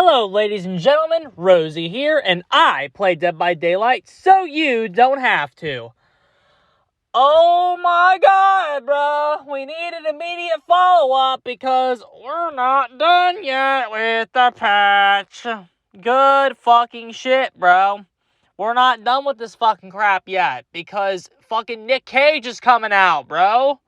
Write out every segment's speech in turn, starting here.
Hello, ladies and gentlemen, Rosie here, and I play Dead by Daylight so you don't have to. Oh my god, bro, we need an immediate follow-up because we're not done yet with the patch. Good fucking shit, bro. We're not done with this fucking crap yet because fucking Nick Cage is coming out, bro.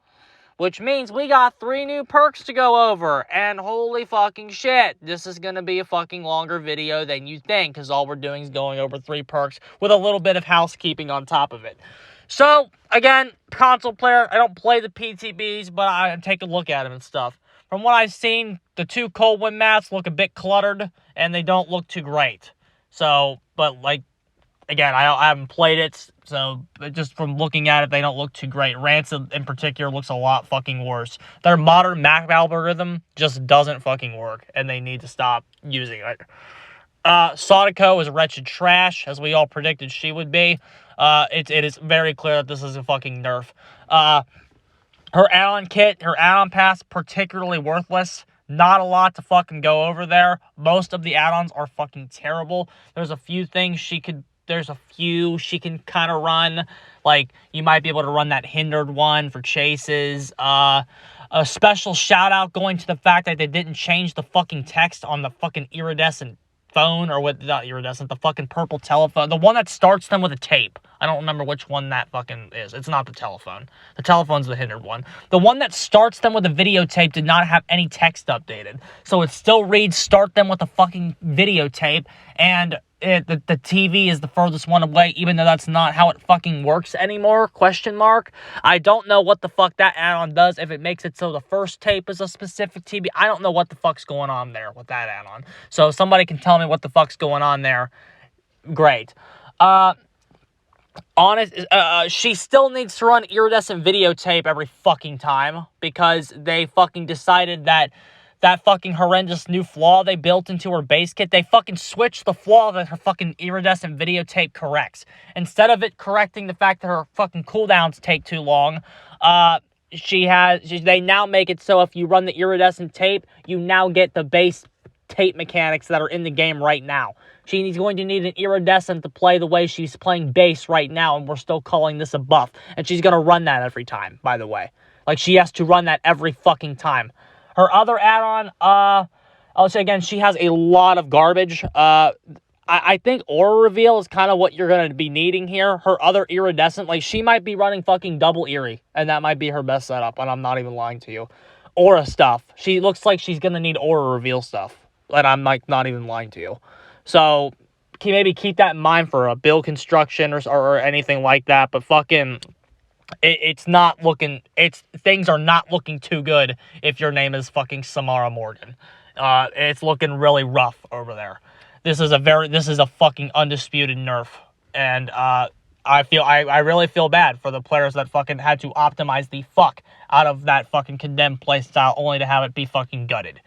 Which means we got 3 new perks to go over, and holy fucking shit, this is gonna be a fucking longer video than you think, because all we're doing is going over 3 perks with a little bit of housekeeping on top of it. So, again, console player, I don't play the PTBs, but I take a look at them and stuff. From what I've seen, the 2 cold wind maps look a bit cluttered, and they don't look too great. So, but like, again, I haven't played it, so just from looking at it, they don't look too great. Rancid, in particular, looks a lot fucking worse. Their modern map algorithm just doesn't fucking work, and they need to stop using it. Sadako is wretched trash, as we all predicted she would be. It is very clear that this is a fucking nerf. Her add-on kit, her add-on pass, particularly worthless. Not a lot to fucking go over there. Most of the add-ons are fucking terrible. There's a few things she can kind of run. Like, you might be able to run that hindered one for chases. A special shout out going to the fact that they didn't change the fucking text on the fucking iridescent phone, or what, not iridescent, the fucking purple telephone. The one that starts them with a tape. I don't remember which one that fucking is. It's not the telephone. The telephone's the hindered one. The one that starts them with a videotape did not have any text updated. So it still reads start them with a fucking videotape, and the TV is the furthest one away, even though that's not how it fucking works anymore, question mark. I don't know what the fuck that add-on does, if it makes it so the first tape is a specific TV. I don't know what the fuck's going on there with that add-on. So if somebody can tell me what the fuck's going on there, great. She still needs to run iridescent videotape every fucking time, because they fucking decided that fucking horrendous new flaw they built into her base kit, they fucking switched the flaw that her fucking iridescent videotape corrects. Instead of it correcting the fact that her fucking cooldowns take too long, they now make it so if you run the iridescent tape, you now get the base tape mechanics that are in the game right now. She's going to need an iridescent to play the way she's playing base right now, and we're still calling this a buff. And she's going to run that every time, by the way. Like, she has to run that every fucking time. Her other add-on, I'll say again, she has a lot of garbage. I think Aura Reveal is kind of what you're going to be needing here. Her other iridescent, like, she might be running fucking double Eerie, and that might be her best setup, and I'm not even lying to you. Aura stuff. She looks like she's going to need Aura Reveal stuff, and I'm, like, not even lying to you. So, maybe keep that in mind for a build construction or anything like that, but fucking... things are not looking too good if your name is fucking Samara Morgan. It's looking really rough over there. This is a fucking undisputed nerf, and I really feel bad for the players that fucking had to optimize the fuck out of that fucking condemned playstyle only to have it be fucking gutted.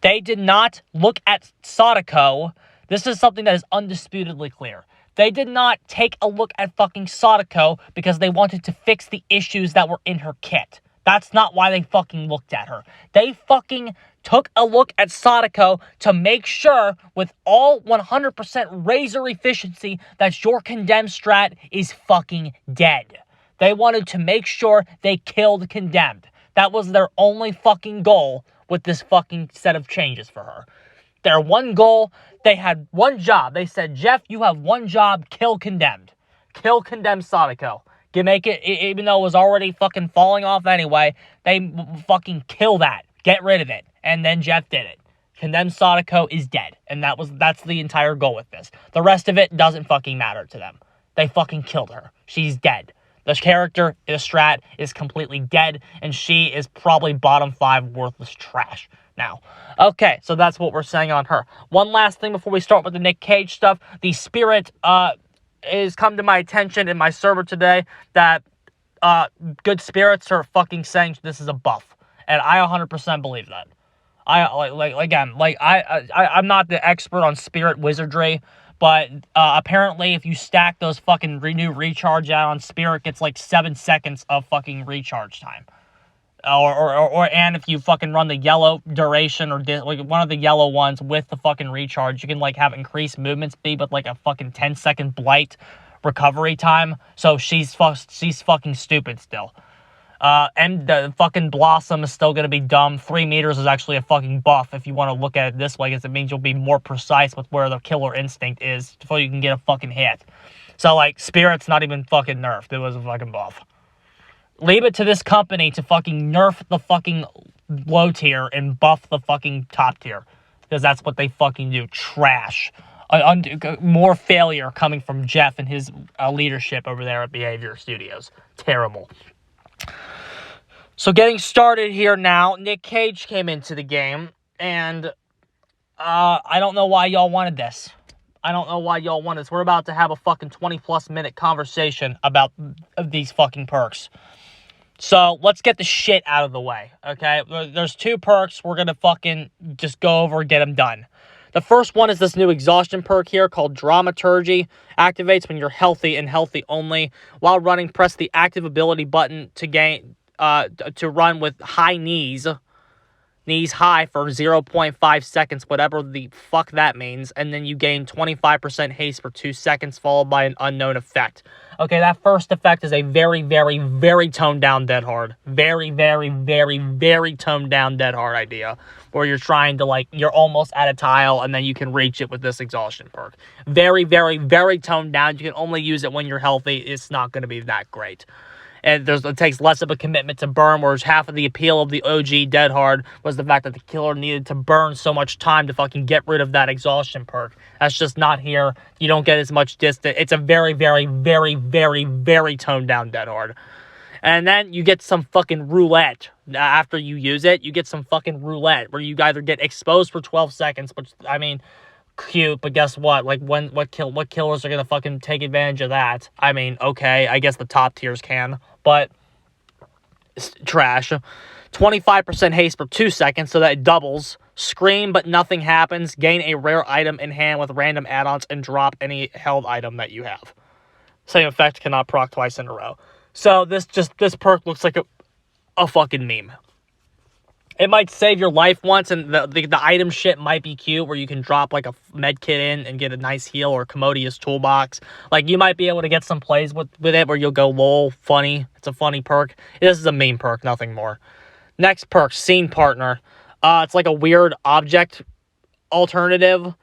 They did not look at Sadako. This is something that is undisputedly clear. They did not take a look at fucking Sadako because they wanted to fix the issues that were in her kit. That's not why they fucking looked at her. They fucking took a look at Sadako to make sure, with all 100% razor efficiency, that your condemned strat is fucking dead. They wanted to make sure they killed condemned. That was their only fucking goal with this fucking set of changes for her. Their one goal, they had one job. They said, Jeff, you have one job, kill condemned. Kill condemned Sadako. Make it, even though it was already fucking falling off anyway, they fucking kill that. Get rid of it. And then Jeff did it. Condemned Sadako is dead. And that's the entire goal with this. The rest of it doesn't fucking matter to them. They fucking killed her. She's dead. The character, the strat, is completely dead, and she is probably bottom 5 worthless trash now. Okay, so that's what we're saying on her. One last thing before we start with the Nick Cage stuff. The Spirit has come to my attention in my server today that Good Spirits are fucking saying this is a buff, and I 100% believe that. I'm not the expert on Spirit wizardry, but apparently if you stack those fucking new recharge out on Spirit, gets like 7 seconds of fucking recharge time. And if you fucking run the yellow duration or like one of the yellow ones with the fucking recharge, you can like have increased movement speed with like a fucking 10-second blight recovery time. So she's fucking stupid still. And the fucking Blossom is still gonna be dumb. 3 meters is actually a fucking buff if you want to look at it this way, because it means you'll be more precise with where the killer instinct is before you can get a fucking hit. So like Spirit's not even fucking nerfed. It was a fucking buff. Leave it to this company to fucking nerf the fucking low tier and buff the fucking top tier. Because that's what they fucking do. Trash. More failure coming from Jeff and his leadership over there at Behavior Studios. Terrible. So getting started here now, Nick Cage came into the game, and I don't know why y'all wanted this. I don't know why y'all want this. We're about to have a fucking 20-plus minute conversation about these fucking perks. So, let's get the shit out of the way, okay? There's 2 perks. We're gonna fucking just go over and get them done. The first one is this new exhaustion perk here called Dramaturgy. Activates when you're healthy and healthy only. While running, press the active ability button to run with high knees high for 0.5 seconds, whatever the fuck that means, and then you gain 25% haste for 2 seconds, followed by an unknown effect. Okay, that first effect is a very, very, very toned down dead hard. Very, very, very, very toned down dead hard idea, where you're trying to, like, you're almost at a tile, and then you can reach it with this exhaustion perk. Very, very, very toned down. You can only use it when you're healthy. It's not going to be that great. And it takes less of a commitment to burn, whereas half of the appeal of the OG Dead Hard was the fact that the killer needed to burn so much time to fucking get rid of that exhaustion perk. That's just not here. You don't get as much distance. It's a very, very, very, very, very toned down Dead Hard. And then you get some fucking roulette. After you use it, you get some fucking roulette, where you either get exposed for 12 seconds, which, I mean, cute, but guess what? Like, what killers are gonna fucking take advantage of that? I mean, okay, I guess the top tiers can, but it's trash. 25% haste for 2 seconds, so that it doubles. Scream, but nothing happens. Gain a rare item in hand with random add-ons and drop any held item that you have. Same effect, cannot proc twice in a row. So this perk looks like a fucking meme. It might save your life once, and the item shit might be cute, where you can drop, like, a med kit in and get a nice heal or commodious toolbox. Like, you might be able to get some plays with it where you'll go, lol, funny. It's a funny perk. This is a meme perk, nothing more. Next perk, Scene Partner. It's like a weird object alternative.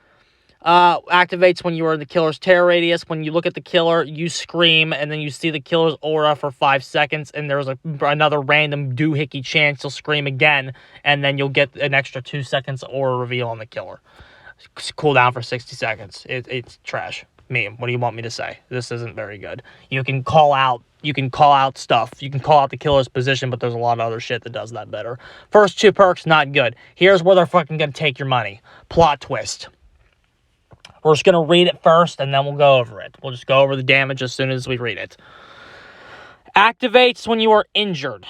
Activates when you are in the killer's terror radius. When you look at the killer, you scream, and then you see the killer's aura for 5 seconds, and there's another random doohickey chance you'll scream again, and then you'll get an extra 2 seconds aura reveal on the killer. Cooldown for 60 seconds. It's trash. Meme. What do you want me to say? This isn't very good. You can call out stuff. You can call out the killer's position, but there's a lot of other shit that does that better. First 2 perks, not good. Here's where they're fucking gonna take your money. Plot twist. We're just going to read it first, and then we'll go over it. We'll just go over the damage as soon as we read it. Activates when you are injured.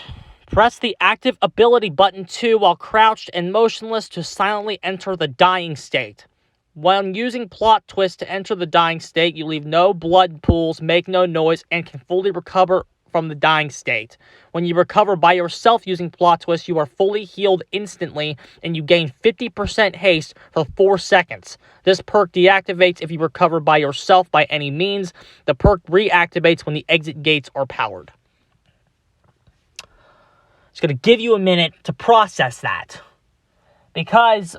Press the active ability button 2 while crouched and motionless to silently enter the dying state. When using plot twist to enter the dying state, you leave no blood pools, make no noise, and can fully recover from the dying state. When you recover by yourself using plot twist, you are fully healed instantly, and you gain 50% haste for 4 seconds. This perk deactivates if you recover by yourself by any means. The perk reactivates when the exit gates are powered. It's going to give you a minute to process that, because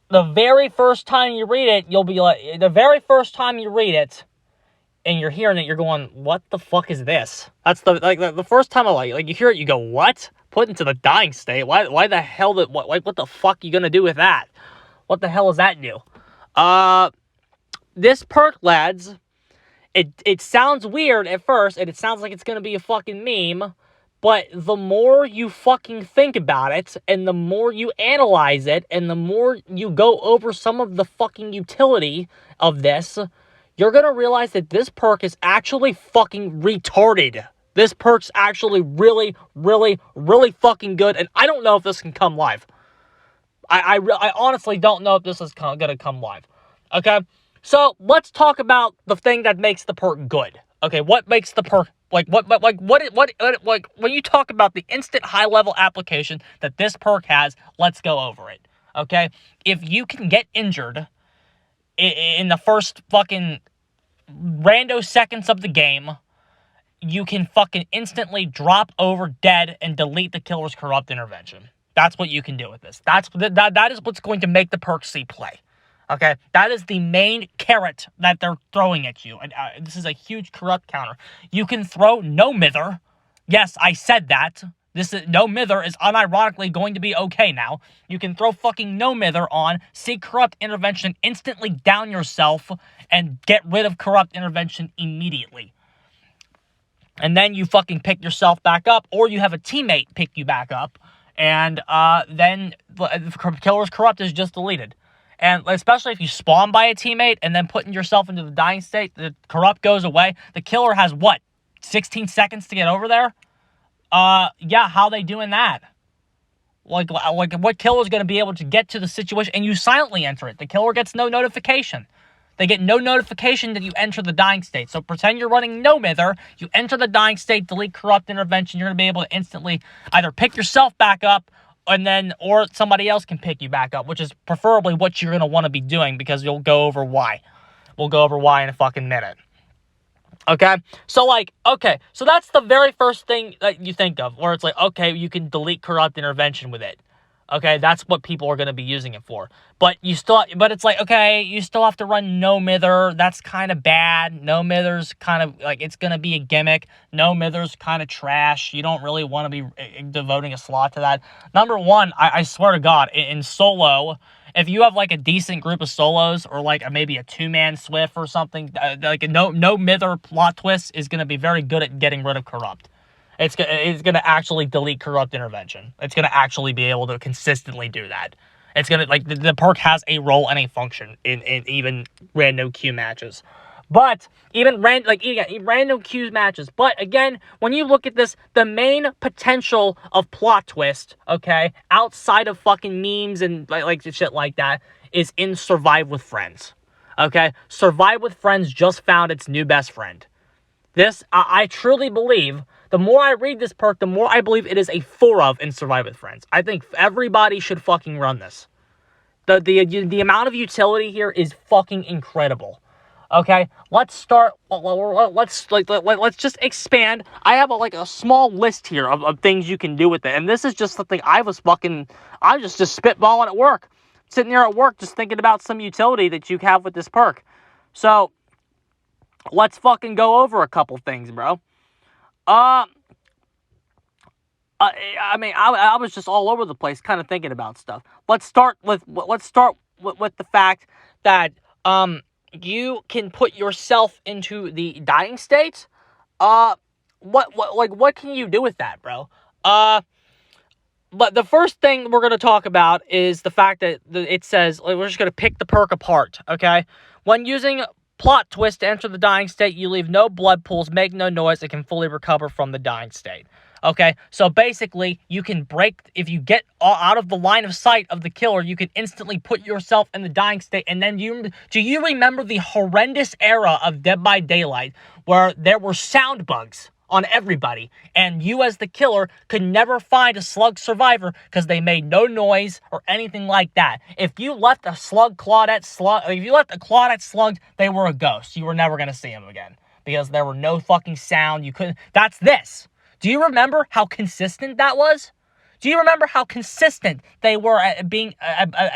the very first time you read it, you'll be like, the very first time you read it, and you're hearing it, you're going, what the fuck is this? That's the first time like you hear it, you go, what? Put into the dying state? Why the hell what the fuck are you gonna do with that? What the hell does that do? This perk, lads, it sounds weird at first, and it sounds like it's gonna be a fucking meme, but the more you fucking think about it, and the more you analyze it, and the more you go over some of the fucking utility of this, you're going to realize that this perk is actually fucking retarded. This perk's actually really, really, really fucking good, and I don't know if this can come live. I honestly don't know if this is going to come live. Okay? So, let's talk about the thing that makes the perk good. Okay, what makes the perk when you talk about the instant high-level application that this perk has, let's go over it, okay? If you can get injured in the first fucking rando seconds of the game, you can fucking instantly drop over dead and delete the killer's corrupt intervention. That's what you can do with this. That is what's going to make the perk see play. Okay? That is the main carrot that they're throwing at you. And this is a huge corrupt counter. You can throw no mither. Yes, I said that. No mither is unironically going to be okay now. You can throw fucking no mither on, see corrupt intervention, instantly down yourself, and get rid of corrupt intervention immediately. And then you fucking pick yourself back up, or you have a teammate pick you back up, and then the killer's corrupt is just deleted. And especially if you spawn by a teammate and then putting yourself into the dying state, the corrupt goes away. The killer has, 16 seconds to get over there? Yeah, how they doing that? Like what killer's going to be able to get to the situation, and you silently enter it. The killer gets no notification. They get no notification that you enter the dying state. So pretend you're running no mither, you enter the dying state, delete corrupt intervention, you're going to be able to instantly either pick yourself back up, or somebody else can pick you back up, which is preferably what you're going to want to be doing, because you'll go over why. We'll go over why in a fucking minute. Okay? So so that's the very first thing that you think of, where it's like, okay, you can delete corrupt intervention with it. Okay, that's what people are going to be using it for. But it's like, okay, you still have to run no mither. That's kind of bad. No mither's kind of like, it's going to be a gimmick. No mither's kind of trash. You don't really want to be devoting a slot to that. Number one, I swear to God, in solo, if you have like a decent group of solos, or like maybe a 2-man swift or something, like a no mither plot twist is going to be very good at getting rid of corrupt. It's going to actually delete corrupt intervention. It's going to actually be able to consistently do that. It's going to, like, the perk has a role and a function in even random queue matches. But, even random queue matches. But, again, when you look at this, the main potential of plot twist, okay, outside of fucking memes and, like shit like that, is in Survive with Friends. Okay? Survive with Friends just found its new best friend. This, I truly believe, the more I read this perk, the more I believe it is a 4 of in Survive with Friends. I think everybody should fucking run this. The amount of utility here is fucking incredible. Okay, let's start. Let's just expand. I have a small list here of things you can do with it, and this is just something I was just spitballing at work, sitting there at work, just thinking about some utility that you have with this perk. So let's fucking go over a couple things, bro. I was just all over the place, kind of thinking about stuff. Let's start with the fact that you can put yourself into the dying state. What can you do with that, bro? But the first thing we're gonna talk about is the fact that it says, we're just gonna pick the perk apart. Okay, when using plot twist to enter the dying state, you leave no blood pools, make no noise, and can fully recover from the dying state. Okay, so basically, you can break, if you get out of the line of sight of the killer, you can instantly put yourself in the dying state, and then do you remember the horrendous era of Dead by Daylight, where there were sound bugs on everybody, and you as the killer could never find a slug survivor because they made no noise or anything like that. If you left a Claudette slugged, they were a ghost. You were never going to see them again because there were no fucking sound. You couldn't. That's this. Do you remember how consistent that was? Do you remember how consistent they were at being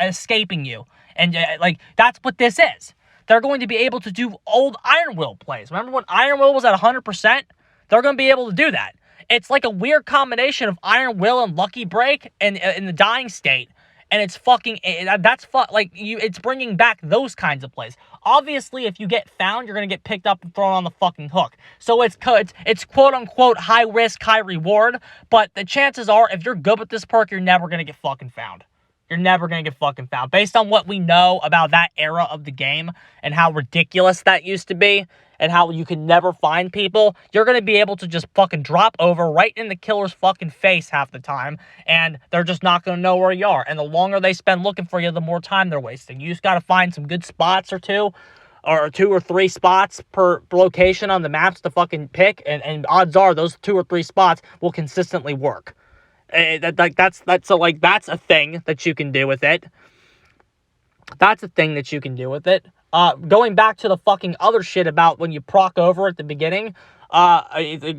escaping you? And that's what this is. They're going to be able to do old Iron Will plays. Remember when Iron Will was at 100%? They're going to be able to do that. It's like a weird combination of Iron Will and Lucky Break and in the dying state. And it's it's bringing back those kinds of plays. Obviously, if you get found, you're going to get picked up and thrown on the fucking hook. So it's quote-unquote high risk, high reward. But the chances are, if you're good with this perk, you're never going to get fucking found. You're never going to get fucking found. Based on what we know about that era of the game and how ridiculous that used to be and how you could never find people, you're going to be able to just fucking drop over right in the killer's fucking face half the time, and they're just not going to know where you are. And the longer they spend looking for you, the more time they're wasting. You just got to find some good spots or two, or 2 or 3 spots per location on the maps to fucking pick, and odds are those 2 or 3 spots will consistently work. That's a thing that you can do with it. That's a thing that you can do with it. Going back to the fucking other shit about when you proc over at the beginning,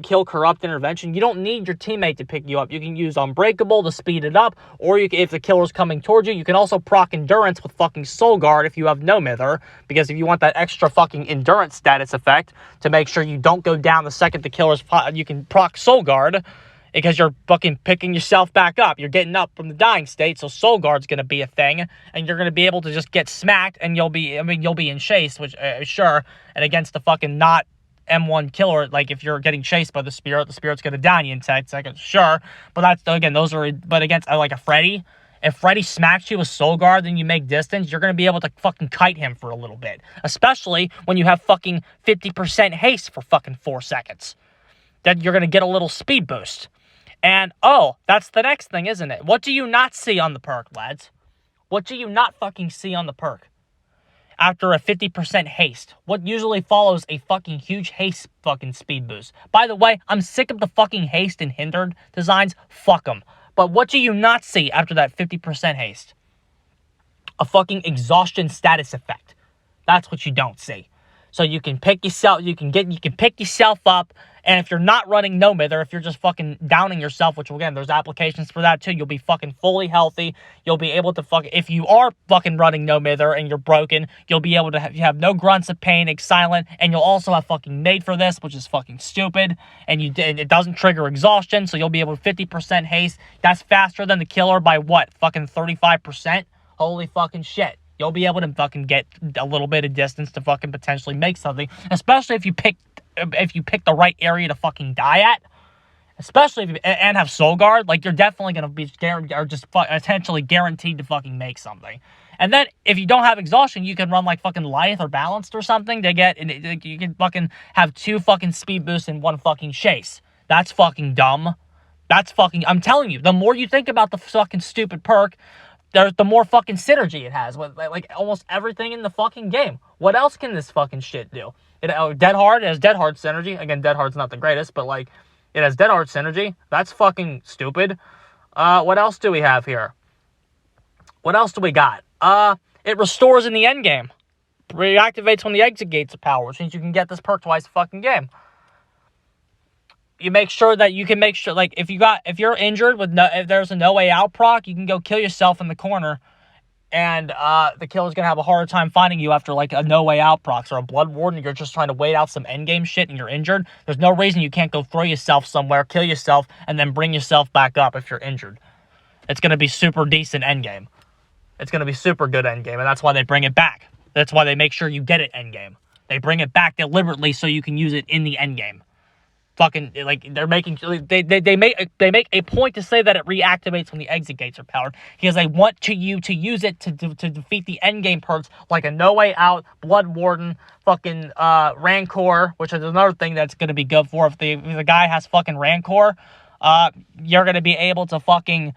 kill corrupt intervention, you don't need your teammate to pick you up. You can use unbreakable to speed it up, or if the killer's coming towards you, you can also proc endurance with fucking soul guard if you have no mither, because if you want that extra fucking endurance status effect to make sure you don't go down the second the killer's, you can proc soul guard, because you're fucking picking yourself back up. You're getting up from the dying state, so Soul Guard's going to be a thing, and you're going to be able to just get smacked, and you'll be in chase, which, sure, and against the fucking not M1 killer, like, if you're getting chased by the spirit's going to down you in 10 seconds, sure, but that's, again, but against, like, a Freddy, if Freddy smacks you with Soul Guard, then you make distance, you're going to be able to fucking kite him for a little bit, especially when you have fucking 50% haste for fucking 4 seconds. Then you're going to get a little speed boost. And, that's the next thing, isn't it? What do you not see on the perk, lads? What do you not fucking see on the perk? After a 50% haste, what usually follows a fucking huge haste fucking speed boost? By the way, I'm sick of the fucking haste and hindered designs. Fuck them. But what do you not see after that 50% haste? A fucking exhaustion status effect. That's what you don't see. So you can pick yourself, you can pick yourself up, and if you're not running no mither, if you're just fucking downing yourself, which again, there's applications for that too, you'll be fucking fully healthy, you'll be able to if you are fucking running no mither and you're broken, you'll be able to have no grunts of pain, silent, and you'll also have fucking made for this, which is fucking stupid, and it doesn't trigger exhaustion, so you'll be able to 50% haste, that's faster than the killer by what, fucking 35%? Holy fucking shit. You'll be able to fucking get a little bit of distance to fucking potentially make something, especially if you pick the right area to fucking die at, especially if and have Soul Guard, like, you're definitely going to be essentially guaranteed to fucking make something. And then, if you don't have exhaustion, you can run, like, fucking Lithe or Balanced or something to get, and you can fucking have 2 fucking speed boosts in 1 fucking chase. That's fucking dumb. I'm telling you, the more you think about the fucking stupid perk, the more fucking synergy it has with, like, almost everything in the fucking game. What else can this fucking shit do? Dead Hard has Dead Hard synergy. Again, Dead Hard's not the greatest, but, like, it has Dead Hard synergy. That's fucking stupid. What else do we have here? What else do we got? It restores in the end game. Reactivates when the exit gates are powered, which means you can get this perk twice a fucking game. You make sure that you can make sure, like, if you're injured if there's a no way out proc, you can go kill yourself in the corner, and the killer's gonna have a harder time finding you after, like, a no way out proc or a blood warden. You're just trying to wait out some endgame shit and you're injured. There's no reason you can't go throw yourself somewhere, kill yourself, and then bring yourself back up if you're injured. It's gonna be super decent endgame. It's gonna be super good endgame, and that's why they bring it back. That's why they make sure you get it endgame. They bring it back deliberately so you can use it in the endgame. Fucking, like, they're making, they make a point to say that it reactivates when the exit gates are powered, because they want you to use it to defeat the endgame perks, like a No Way Out, Blood Warden, fucking Rancor, which is another thing that's going to be good for if the guy has fucking Rancor, you're going to be able to fucking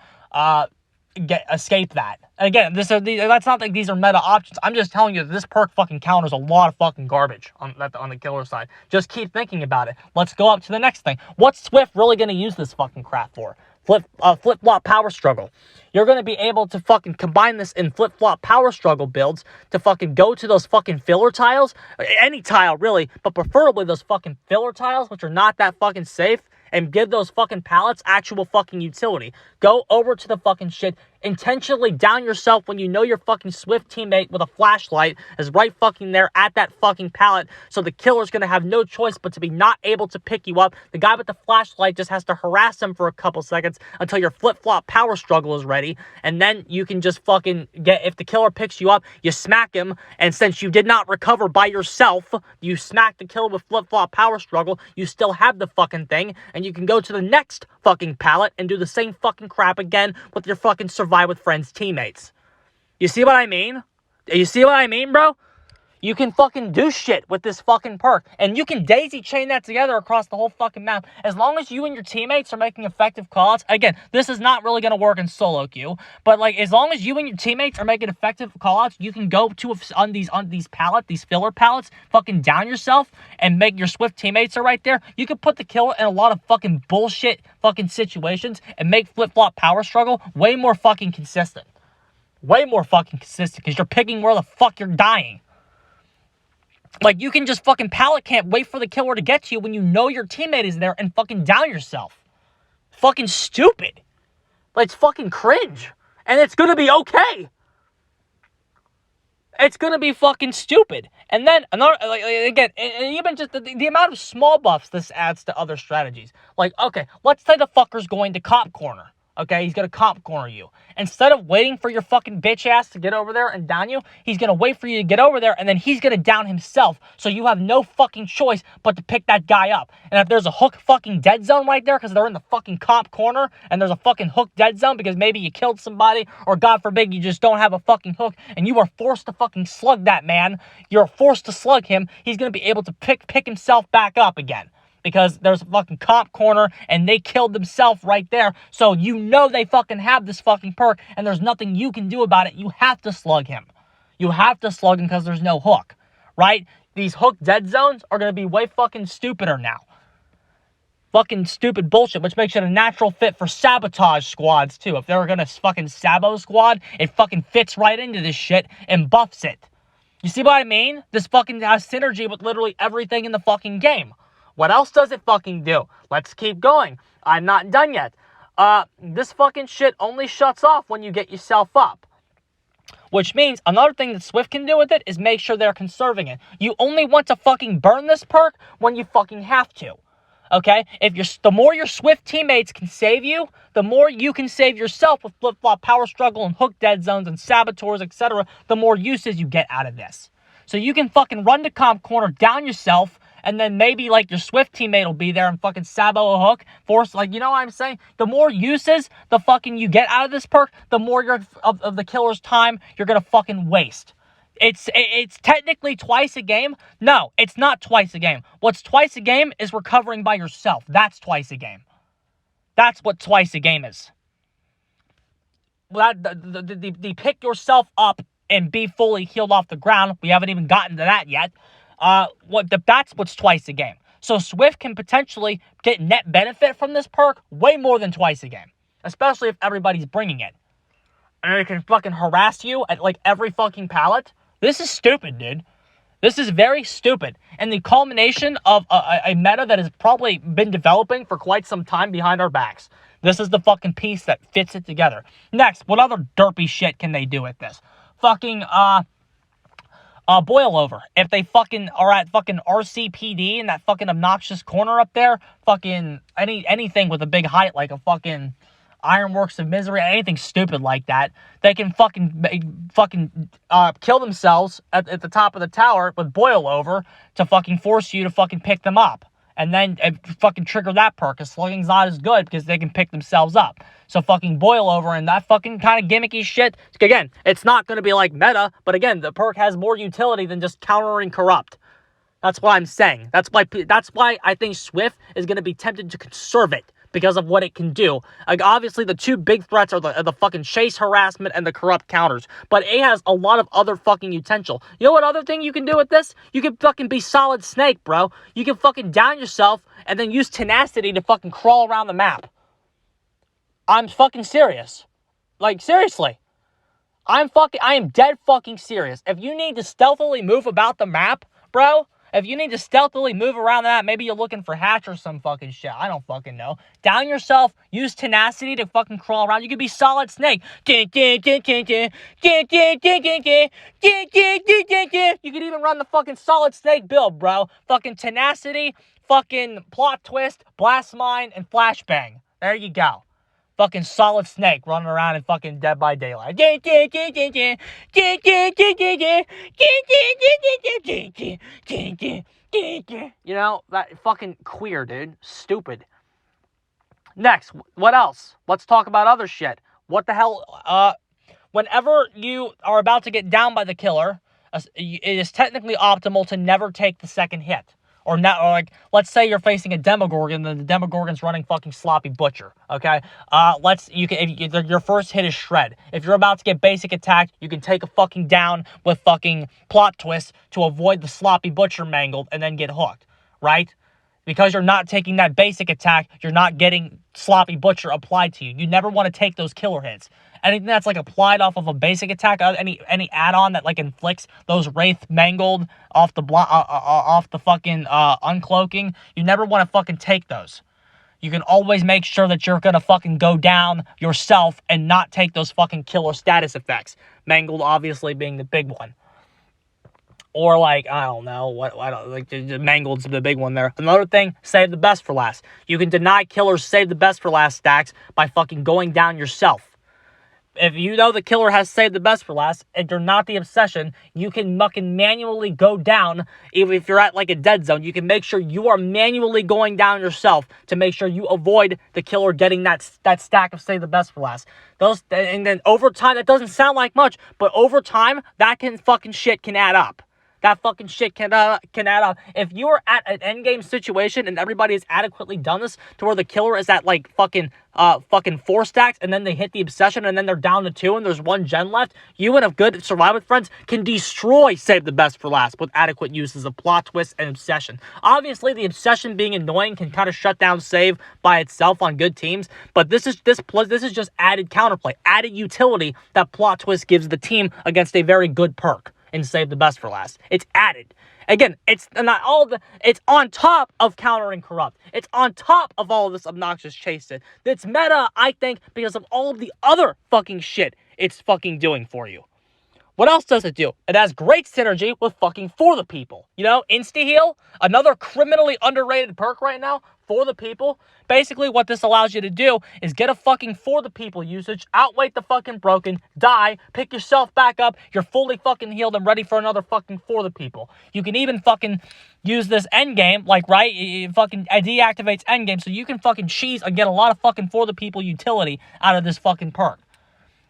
escape that. Again, that's not like these are meta options. I'm just telling you that this perk fucking counters a lot of fucking garbage on the killer side. Just keep thinking about it. Let's go up to the next thing. What's Swift really going to use this fucking crap for? Flip-flop power struggle. You're going to be able to fucking combine this in flip-flop power struggle builds to fucking go to those fucking filler tiles. Any tile, really, but preferably those fucking filler tiles, which are not that fucking safe, and give those fucking pallets actual fucking utility. Go over to the fucking shit, intentionally down yourself when you know your fucking Swift teammate with a flashlight is right fucking there at that fucking pallet, so the killer's gonna have no choice but to be not able to pick you up. The guy with the flashlight just has to harass him for a couple seconds until your flip-flop power struggle is ready, and then you can just fucking if the killer picks you up, you smack him, and since you did not recover by yourself, you smack the killer with flip-flop power struggle, you still have the fucking thing, and you can go to the next fucking pallet and do the same fucking crap again with your fucking survive with friends teammates. You see what I mean? You see what I mean, bro? You can fucking do shit with this fucking perk. And you can daisy chain that together across the whole fucking map. As long as you and your teammates are making effective callouts. Again, this is not really going to work in solo queue. But, like, as long as you and your teammates are making effective callouts, you can go to on these these filler pallets, fucking down yourself, and make your Swift teammates are right there. You can put the killer in a lot of fucking bullshit fucking situations and make flip-flop power struggle way more fucking consistent. Way more fucking consistent, because you're picking where the fuck you're dying. Like, you can just fucking pallet camp, wait for the killer to get to you when you know your teammate is there, and fucking down yourself. Fucking stupid. Like, it's fucking cringe. And it's gonna be okay. It's gonna be fucking stupid. And then, another, like, again, and even just the amount of small buffs this adds to other strategies. Like, okay, let's say the fucker's going to cop corner. Okay, he's gonna cop corner you. Instead of waiting for your fucking bitch ass to get over there and down you, he's gonna wait for you to get over there, and then he's gonna down himself. So you have no fucking choice but to pick that guy up. And if there's a hook fucking dead zone right there, because they're in the fucking cop corner, and there's a fucking hook dead zone because maybe you killed somebody, or God forbid you just don't have a fucking hook, and you are forced to fucking slug that man, you're forced to slug him, he's gonna be able to pick himself back up again. Because there's a fucking cop corner, and they killed themselves right there. So you know they fucking have this fucking perk, and there's nothing you can do about it. You have to slug him. You have to slug him because there's no hook, right? These hook dead zones are going to be way fucking stupider now. Fucking stupid bullshit, which makes it a natural fit for sabotage squads, too. If they're going to fucking sabo squad, it fucking fits right into this shit and buffs it. You see what I mean? This fucking has synergy with literally everything in the fucking game. What else does it fucking do? Let's keep going. I'm not done yet. This fucking shit only shuts off when you get yourself up. Which means another thing that Swift can do with it is make sure they're conserving it. You only want to fucking burn this perk when you fucking have to. Okay? The more your Swift teammates can save you, the more you can save yourself with flip-flop power struggle and hook dead zones and saboteurs, etc., the more uses you get out of this. So you can fucking run to comp corner, down yourself, and then maybe, like, your Swift teammate will be there and fucking sabo a hook. Force, like, you know what I'm saying? The more uses the fucking you get out of this perk, the more of the killer's time you're gonna fucking waste. It's technically twice a game. No, it's not twice a game. What's twice a game is recovering by yourself. That's twice a game. That's what twice a game is. The pick yourself up and be fully healed off the ground. We haven't even gotten to that yet. That's what's twice a game. So Swift can potentially get net benefit from this perk way more than twice a game. Especially if everybody's bringing it. And it can fucking harass you at, like, every fucking pallet. This is stupid, dude. This is very stupid. And the culmination of a meta that has probably been developing for quite some time behind our backs. This is the fucking piece that fits it together. Next, what other derpy shit can they do with this? Fucking, boil over. If they fucking are at fucking RCPD in that fucking obnoxious corner up there, fucking anything with a big height, like a fucking Ironworks of Misery, anything stupid like that, they can fucking kill themselves at the top of the tower with boil over to fucking force you to fucking pick them up. And then fucking trigger that perk, because slugging's not as good because they can pick themselves up. So fucking boil over and that fucking kind of gimmicky shit. Again, it's not going to be like meta, but again, the perk has more utility than just countering corrupt. That's what I'm saying. That's why I think Swift is going to be tempted to conserve it, because of what it can do. Like, obviously, the two big threats are the fucking chase harassment and the corrupt counters. But it has a lot of other fucking utensil. You know what other thing you can do with this? You can fucking be Solid Snake, bro. You can fucking down yourself and then use tenacity to fucking crawl around the map. I'm fucking serious. Like, seriously. I am dead fucking serious. If you need to stealthily move about the map, bro, if you need to stealthily move around the map, maybe you're looking for hatch or some fucking shit. I don't fucking know. Down yourself, use tenacity to fucking crawl around. You could be Solid Snake. You could even run the fucking Solid Snake build, bro. Fucking tenacity, fucking plot twist, blast mine, and flashbang. There you go. Fucking Solid Snake running around in fucking Dead by Daylight. You know, that fucking queer, dude. Stupid. Next, what else? Let's talk about other shit. What the hell? Whenever you are about to get down by the killer, it is technically optimal to never take the second hit. Or not, or like, let's say you're facing a Demogorgon, and the Demogorgon's running fucking Sloppy Butcher, okay? Your first hit is Shred. If you're about to get basic attack, you can take a fucking down with fucking plot twists to avoid the Sloppy Butcher mangled and then get hooked, right? Because you're not taking that basic attack, you're not getting Sloppy Butcher applied to you. You never want to take those killer hits. Anything that's like applied off of a basic attack, any add-on that like inflicts those Wraith mangled off the fucking uncloaking, you never want to fucking take those. You can always make sure that you're gonna fucking go down yourself and not take those fucking killer status effects. Mangled obviously being the big one. Or like, I don't know, the Mangled's the big one there. Another thing, save the best for last. You can deny killers save the best for last stacks by fucking going down yourself. If you know the killer has saved the best for last, and you're not the obsession, you can fucking manually go down. Even if you're at like a dead zone, you can make sure you are manually going down yourself to make sure you avoid the killer getting that stack of save the best for last. And then over time, that doesn't sound like much, but over time, that fucking shit can add up. That fucking shit can add up. If you are at an endgame situation and everybody has adequately done this to where the killer is at like fucking 4 stacks and then they hit the obsession and then they're down to 2 and there's 1 gen left, you and a good survive with friends can destroy save the best for last with adequate uses of plot twist and obsession. Obviously, the obsession being annoying can kind of shut down save by itself on good teams, but this is just added counterplay, added utility that plot twist gives the team against a very good perk. And save the best for last. It's added. Again, it's on top of countering corrupt. It's on top of all of this obnoxious chase it. It's meta, I think, because of all of the other fucking shit it's fucking doing for you. What else does it do? It has great synergy with fucking For the People. You know, Insta-Heal, another criminally underrated perk right now, For the People. Basically, what this allows you to do is get a fucking For the People usage, outweight the fucking broken, die, pick yourself back up, you're fully fucking healed and ready for another fucking For the People. You can even fucking use this endgame, like, right, it fucking deactivates endgame, so you can fucking cheese and get a lot of fucking For the People utility out of this fucking perk.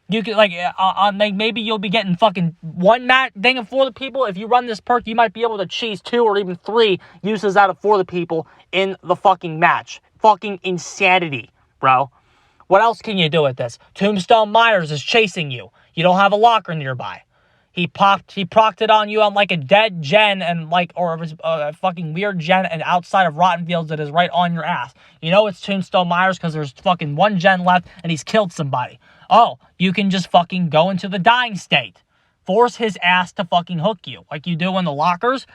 You can, like, maybe you'll be getting fucking 1 thing of For the People. If you run this perk, you might be able to cheese 2 or even 3 uses out of For the People in the fucking match. Fucking insanity, bro. What else can you do with this? Tombstone Myers is chasing you. You don't have a locker nearby. He procced it on you on like a dead gen and like, or a fucking weird gen and outside of Rotten Fields that is right on your ass. You know it's Tombstone Myers because there's fucking 1 gen left and he's killed somebody. Oh, you can just fucking go into the dying state. Force his ass to fucking hook you like you do in the lockers.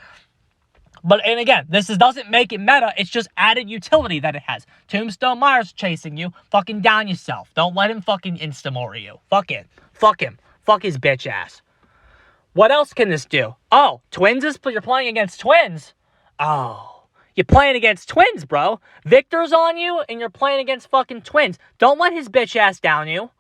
And again, this doesn't make it meta. It's just added utility that it has. Tombstone Myers chasing you. Fucking down yourself. Don't let him fucking insta-mori you. Fuck it. Fuck him. Fuck his bitch ass. What else can this do? Oh, you're playing against twins? Oh, you're playing against twins, bro. Victor's on you, and you're playing against fucking twins. Don't let his bitch ass down you.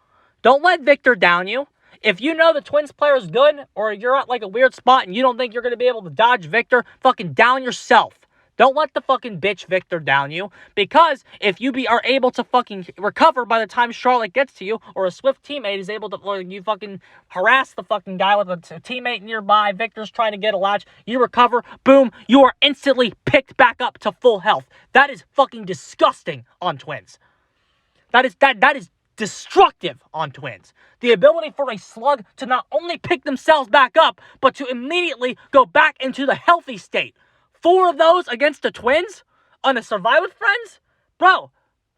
Don't let Victor down you. If you know the Twins player is good, or you're at like a weird spot and you don't think you're going to be able to dodge Victor, fucking down yourself. Don't let the fucking bitch Victor down you, because if you are able to fucking recover by the time Charlotte gets to you, or a Swift teammate is able to, or you fucking harass the fucking guy with a teammate nearby, Victor's trying to get a latch, you recover, boom, you are instantly picked back up to full health. That is fucking disgusting on Twins. That is destructive on Twins. The ability for a slug to not only pick themselves back up, but to immediately go back into the healthy state. 4 of those against the Twins on a Survive with Friends? Bro,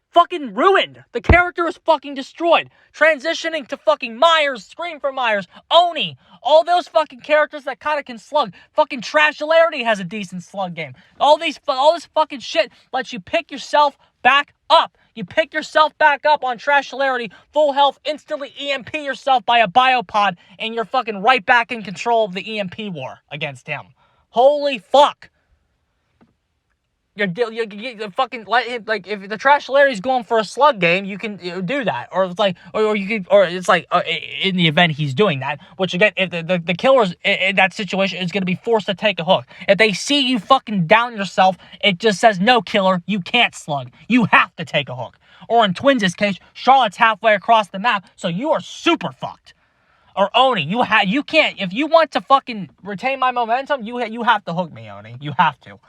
fucking ruined. The character is fucking destroyed. Transitioning to fucking Myers, Scream for Myers, Oni, all those fucking characters that kind of can slug. Fucking Trashularity has a decent slug game. All this fucking shit lets you pick yourself back up. You pick yourself back up on Trashularity, full health, instantly EMP yourself by a biopod, and you're fucking right back in control of the EMP war against him. Holy fuck. You fucking let him, like, if the Trashularity's going for a slug game, you can do that, or it's like, or you could, or it's like in the event he's doing that, which again, if the killer's in that situation is going to be forced to take a hook. If they see you fucking down yourself, it just says, no, killer, you can't slug, you have to take a hook. Or in Twins' case, Charlotte's halfway across the map, so you are super fucked. Or Oni, you can't, if you want to fucking retain my momentum, you have to hook me, Oni. You have to.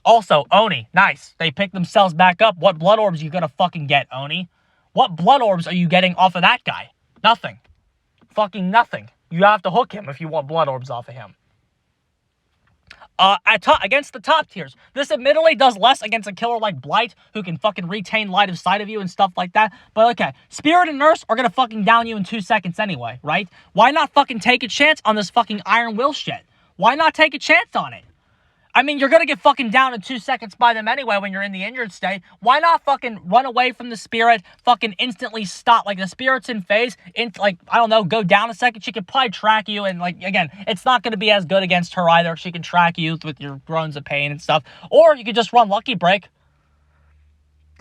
Also, Oni, nice. They pick themselves back up. What blood orbs are you gonna fucking get, Oni? What blood orbs are you getting off of that guy? Nothing. Fucking nothing. You have to hook him if you want blood orbs off of him. Against the top tiers. This admittedly does less against a killer like Blight, who can fucking retain light of sight of you and stuff like that. But okay, Spirit and Nurse are gonna fucking down you in 2 seconds anyway, right? Why not fucking take a chance on this fucking Iron Will shit? Why not take a chance on it? I mean, you're gonna get fucking down in 2 seconds by them anyway when you're in the injured state. Why not fucking run away from the Spirit, fucking instantly stop? Like, the Spirit's in phase, I don't know, go down a second, she could probably track you, and, like, again, it's not gonna be as good against her either. She can track you with your groans of pain and stuff. Or you could just run Lucky Break.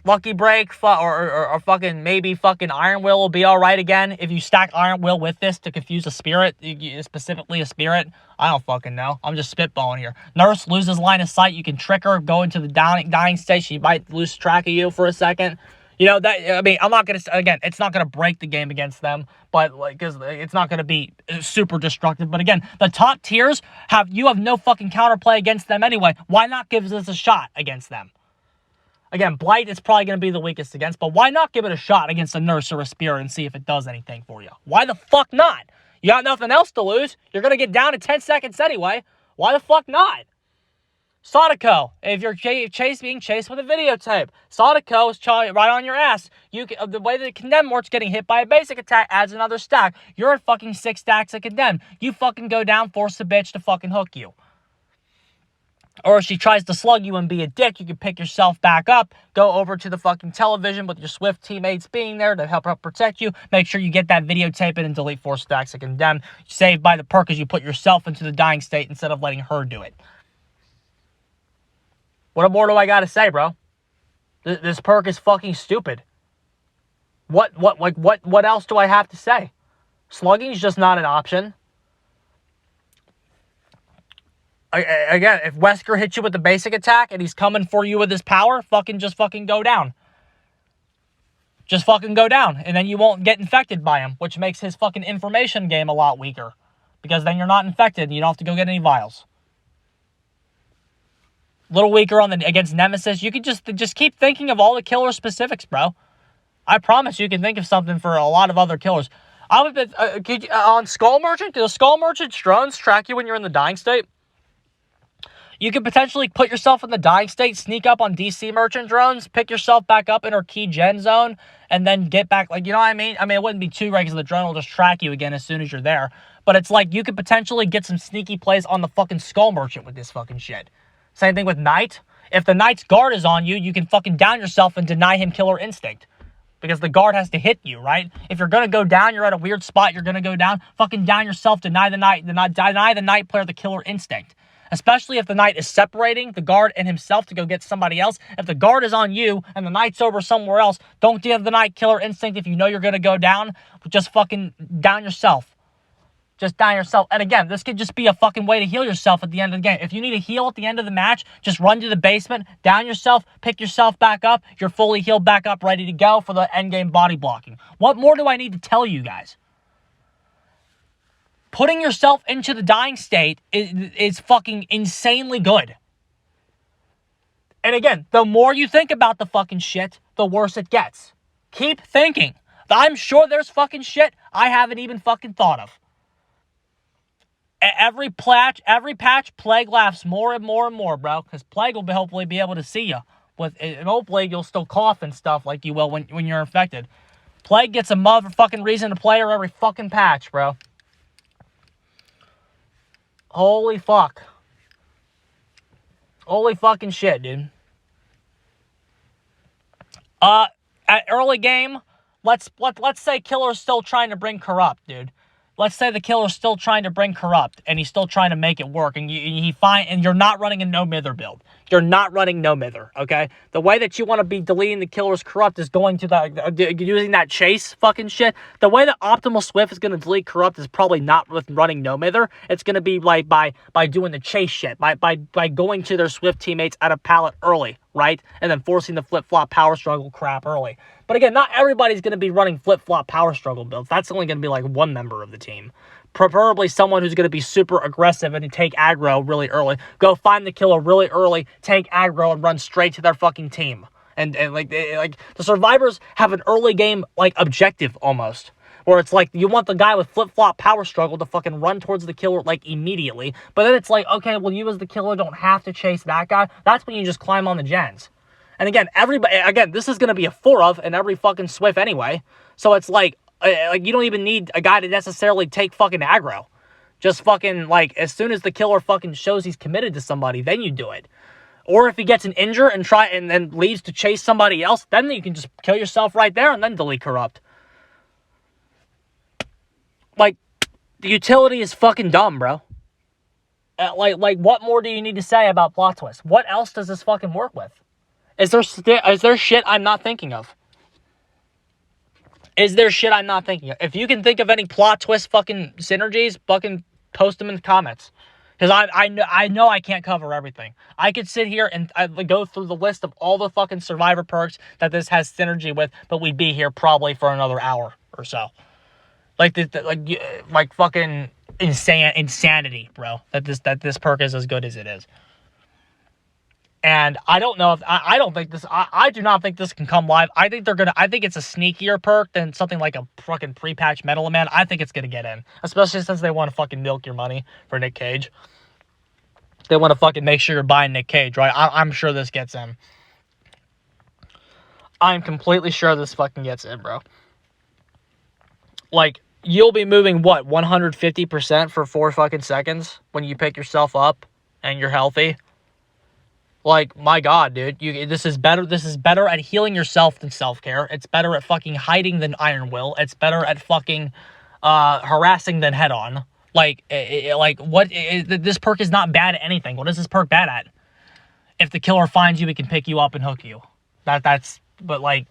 Lucky Break, or fucking, maybe fucking Iron Will be alright again. If you stack Iron Will with this to confuse a Spirit, specifically a Spirit, I don't fucking know. I'm just spitballing here. Nurse loses line of sight. You can trick her, go into the dying state. She might lose track of you for a second. You know, that, I mean, I'm not going to, again, it's not going to break the game against them, but, like, because it's not going to be super destructive. But again, the top tiers, you have no fucking counterplay against them anyway. Why not give this a shot against them? Again, Blight is probably going to be the weakest against, but why not give it a shot against a Nurse or a Spirit and see if it does anything for you? Why the fuck not? You got nothing else to lose. You're going to get down in 10 seconds anyway. Why the fuck not? Sadako, if you're being chased with a videotape, Sadako is right on your ass. The way that Condemn Mort's getting hit by a basic attack adds another stack. You're at fucking 6 stacks of Condemn. You fucking go down, force the bitch to fucking hook you. Or if she tries to slug you and be a dick, you can pick yourself back up, go over to the fucking television with your Swift teammates being there to help protect you. Make sure you get that videotape in and delete 4 stacks of Condemn. Saved by the perk as you put yourself into the dying state instead of letting her do it. What more do I gotta say, bro? This perk is fucking stupid. What else do I have to say? Slugging is just not an option. Again, if Wesker hits you with the basic attack and he's coming for you with his power, just fucking go down. Just fucking go down, and then you won't get infected by him, which makes his fucking information game a lot weaker. Because then you're not infected and you don't have to go get any vials. A little weaker against Nemesis. You could just keep thinking of all the killer specifics, bro. I promise you can think of something for a lot of other killers. On Skull Merchant, do the Skull Merchant's drones track you when you're in the dying state? You could potentially put yourself in the dying state, sneak up on DC Merchant drones, pick yourself back up in her key gen zone, and then get back, like, you know what I mean? I mean, it wouldn't be too right because the drone will just track you again as soon as you're there. But it's like, you could potentially get some sneaky plays on the fucking Skull Merchant with this fucking shit. Same thing with Knight. If the Knight's guard is on you, you can fucking down yourself and deny him Killer Instinct. Because the guard has to hit you, right? If you're going to go down, you're at a weird spot, you're going to go down, fucking down yourself, deny the Knight player the Killer Instinct. Especially if the Knight is separating the guard and himself to go get somebody else. If the guard is on you and the Knight's over somewhere else, don't give the Knight Killer Instinct if you know you're going to go down. Just fucking down yourself. Just down yourself. And again, this could just be a fucking way to heal yourself at the end of the game. If you need a heal at the end of the match, just run to the basement, down yourself, pick yourself back up. You're fully healed back up, ready to go for the endgame body blocking. What more do I need to tell you guys? Putting yourself into the dying state is fucking insanely good. And again, the more you think about the fucking shit, the worse it gets. Keep thinking. I'm sure there's fucking shit I haven't even fucking thought of. Every patch, Plague laughs more and more and more, bro. Because Plague will hopefully be able to see you. And hopefully you'll still cough and stuff like you will when you're infected. Plague gets a motherfucking reason to play her every fucking patch, bro. Holy fuck. Holy fucking shit, dude. At early game, let's say Killer's still trying to bring Corrupt, dude. Let's say the Killer's still trying to bring Corrupt, and he's still trying to make it work, and you're not running a no-mither build. You're not running no-mither, okay? The way that you want to be deleting the Killer's Corrupt is going to using that chase fucking shit. The way that Optimal Swift is going to delete Corrupt is probably not with running no-mither. It's going to be like by doing the chase shit, by going to their Swift teammates at a pallet early, right? And then forcing the flip-flop power struggle crap early. But But again, not everybody's going to be running flip-flop power struggle builds. That's only going to be like one member of the team. Preferably someone who's going to be super aggressive and take aggro really early. Go find the killer really early, take aggro, and run straight to their fucking team. And like the survivors have an early game like objective almost. Where it's like, you want the guy with flip-flop power struggle to fucking run towards the killer, like, immediately. But then it's like, okay, well, you as the killer don't have to chase that guy. That's when you just climb on the gens. And again, this is going to be a 4 of in every fucking Swift anyway. So it's like, you don't even need a guy to necessarily take fucking aggro. Just fucking, like, as soon as the killer fucking shows he's committed to somebody, then you do it. Or if he gets an injure and then leaves to chase somebody else, then you can just kill yourself right there and then delete corrupt. Like, the utility is fucking dumb, bro. Like, what more do you need to say about plot twist? What else does this fucking work with? Is there shit I'm not thinking of? Is there shit I'm not thinking of? If you can think of any plot twist fucking synergies, fucking post them in the comments. Because I know I can't cover everything. I could sit here and go through the list of all the fucking survivor perks that this has synergy with, but we'd be here probably for another hour or so. Like fucking insanity, bro. That this perk is as good as it is. And I don't know if I don't think this. I do not think this can come live. I think it's a sneakier perk than something like a fucking pre-patch Metal Man. I think it's gonna get in, especially since they want to fucking milk your money for Nick Cage. They want to fucking make sure you're buying Nick Cage, right? I'm sure this gets in. I'm completely sure this fucking gets in, bro. Like, you'll be moving, what, 150% for 4 fucking seconds when you pick yourself up and you're healthy? Like, my God, dude. This is better at healing yourself than self-care. It's better at fucking hiding than Iron Will. It's better at fucking harassing than head-on. Like, this perk is not bad at anything. What is this perk bad at? If the killer finds you, he can pick you up and hook you. But, like,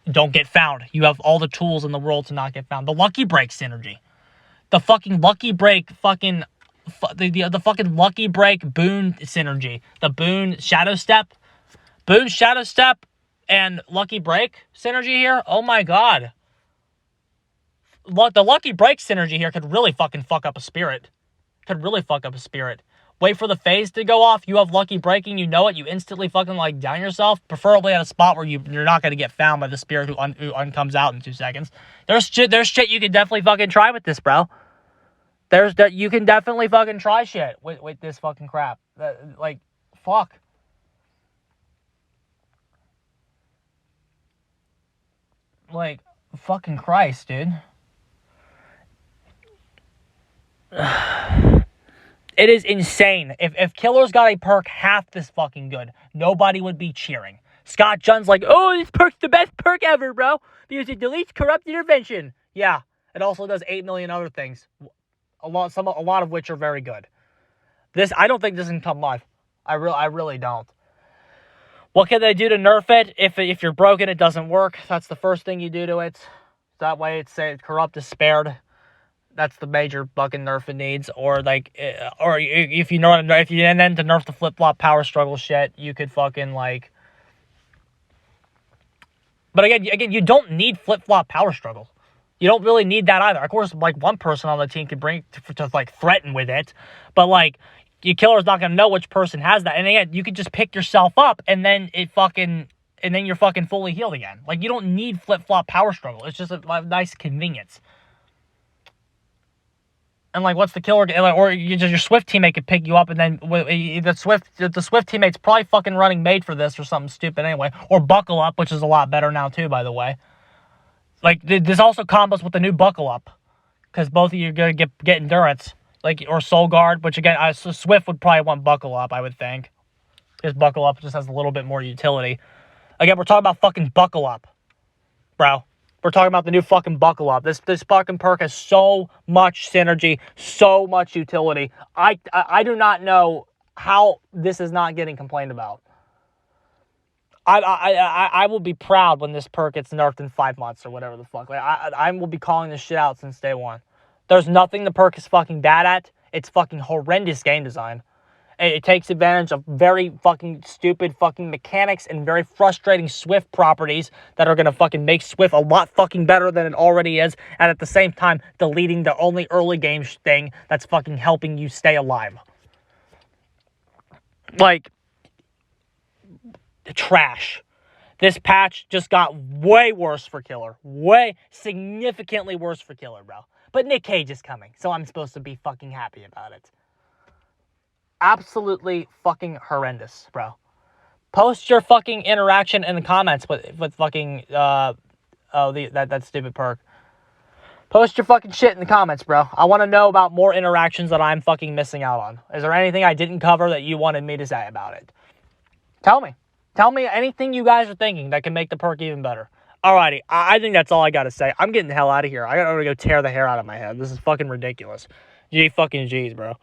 don't get found. You have all the tools in the world to not get found. The Lucky Break synergy. The fucking Lucky Break fucking... The fucking Lucky Break Boon synergy. The Boon Shadow Step. Boon Shadow Step and Lucky Break synergy here. Oh my God. The Lucky Break synergy here could really fucking fuck up a spirit. Wait for the phase to go off. You have Lucky Breaking. You know it. You instantly fucking like down yourself. Preferably at a spot where you're not going to get found by the spirit who comes out in 2 seconds. There's shit you can definitely fucking try with this, bro. You can definitely fucking try shit with this fucking crap. Like, fuck. Like, fucking Christ, dude. It is insane. If Killer's got a perk half this fucking good, nobody would be cheering. Scott Junn's like, oh, this perk's the best perk ever, bro, because it deletes corrupt intervention. Yeah, it also does 8 million other things. A lot of which are very good. I don't think this can come live. I really don't. What can they do to nerf it? If you're broken, it doesn't work. That's the first thing you do to it. That way, it's corrupt is spared. That's the major fucking nerf it needs. Or like, if you know, if you and then to nerf the flip flop power struggle shit, you could fucking like. But again, you don't need flip flop power struggle. You don't really need that either. Of course, like, one person on the team can bring to like threaten with it, but like, your killer's not gonna know which person has that. And again, you can just pick yourself up, and then you're fucking fully healed again. Like, you don't need flip flop power struggle. It's just a nice convenience. And like, what's the killer? Or your Swift teammate could pick you up, and then the Swift teammate's probably fucking running made for this or something stupid anyway. Or Buckle Up, which is a lot better now too, by the way. Like, this also combos with the new Buckle Up, because both of you are going to get endurance, like, or Soul Guard, which again, so Swift would probably want Buckle Up, I would think, because Buckle Up just has a little bit more utility. Again, we're talking about fucking Buckle Up, bro. We're talking about the new fucking Buckle Up. This fucking perk has so much synergy, so much utility. I do not know how this is not getting complained about. I will be proud when this perk gets nerfed in 5 months or whatever the fuck. Like, I will be calling this shit out since day one. There's nothing the perk is fucking bad at. It's fucking horrendous game design. It takes advantage of very fucking stupid fucking mechanics and very frustrating Swift properties that are going to fucking make Swift a lot fucking better than it already is, and at the same time deleting the only early game thing that's fucking helping you stay alive. Like, trash. This patch just got way worse for Killer. Way significantly worse for Killer, bro. But Nick Cage is coming, so I'm supposed to be fucking happy about it. Absolutely fucking horrendous, bro. Post your fucking interaction in the comments with fucking that stupid perk. Post your fucking shit in the comments, bro. I want to know about more interactions that I'm fucking missing out on. Is there anything I didn't cover that you wanted me to say about it? Tell me. Tell me anything you guys are thinking that can make the perk even better. Alrighty, I think that's all I gotta say. I'm getting the hell out of here. I gotta go tear the hair out of my head. This is fucking ridiculous. G fucking G's, bro.